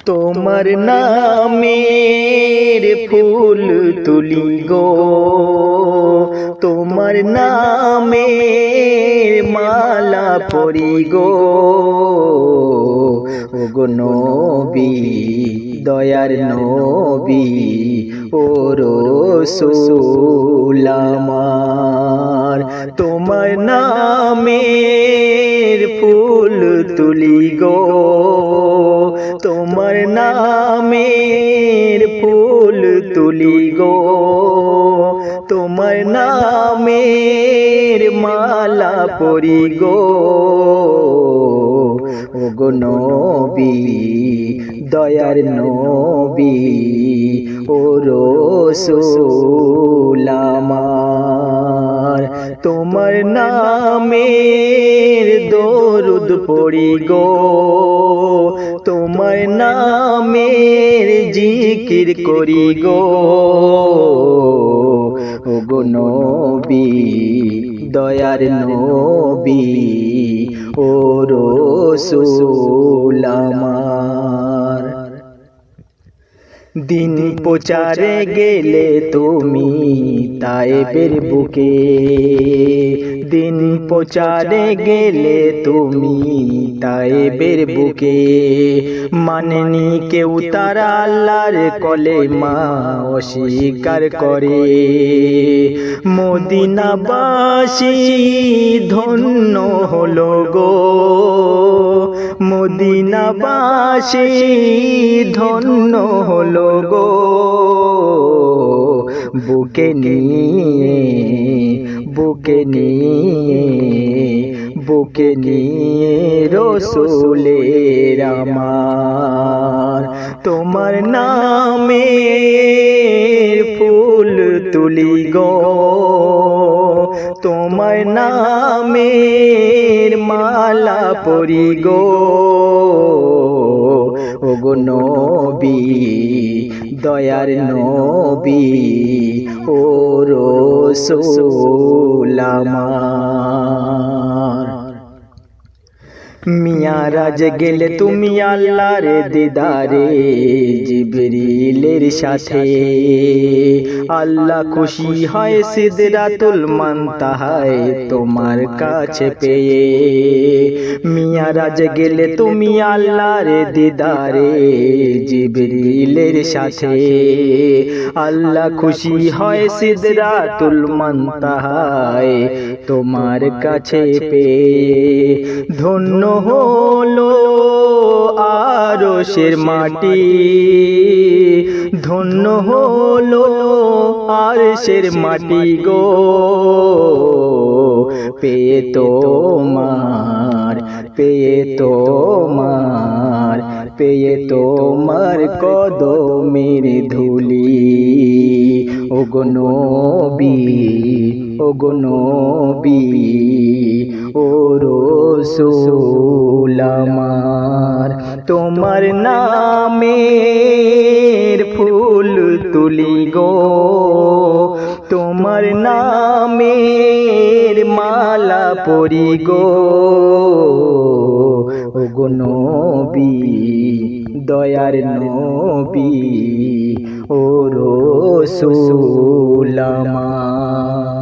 তোমার নামের ফুল তুলি গো, তোমার নামের মালা পরি গো, ওগো নবী দয়ার নবী ও রাসূল আমার। তোমার নামের ফুল তুলি গো, তোমার নামের ফুল তুলি গো, তোমার নামের মালা পরি গো, ওগো নবী দয়ার নবী ও রাসূল আমার। তোমার নামের দরুদ পড়ি গো, তোমার নামের জিকির করি গো, ওগো নবী দয়ার নবী ও রাসূল আমার। দিন প্রচারে গেলে তুমি তায়েবের বুকে, দিন প্রচারে গেলে তুমি তায়েবের বুকে, মানেনি কেউ তারা আল্লাহর কলেমা অস্বীকার করে। মদিনাবাসী ধন্য হলো গো, মদিনাবাসী ধন্য হলো গো, বুকে নিয়ে বুকে নিয়ে বুকে নিয়ে রাসূলের আমার। তোমার নামের ফুল তুলি গো, তোমার নামের মালা পরি গো, ওগো নবী দয়ার নবী ও রাসূল আমার। মিয়ারাজ গেলে তুমি আল্লাহর দিদারে জিবরিলের সাথে, আল্লাহ খুশি হয় সিদরাতুল মুনতাহায় তোমার কাছে পেয়ে। মিয়ারাজ গেলে তুমি আল্লাহর দিদারে জিবরিলের সাথে, আল্লাহ খুশি হয় সিদরাতুল মুনতাহায় তোমার কাছে পেয়ে। ধন্য হলো আরশের মাটি, ধন্য হলো আরশের মাটি গো, পেয়ে তোমার পেয়ে তোমার পেয়ে তোমার কদমের ধুলি, ওগো নবী ওগো নবী ও রাসূল আমার। তোমার নামের ফুল তুলি গো, তোমার নামের মালা পরি গো, ওগো নবী দয়ার নবী ও রাসূল আমার।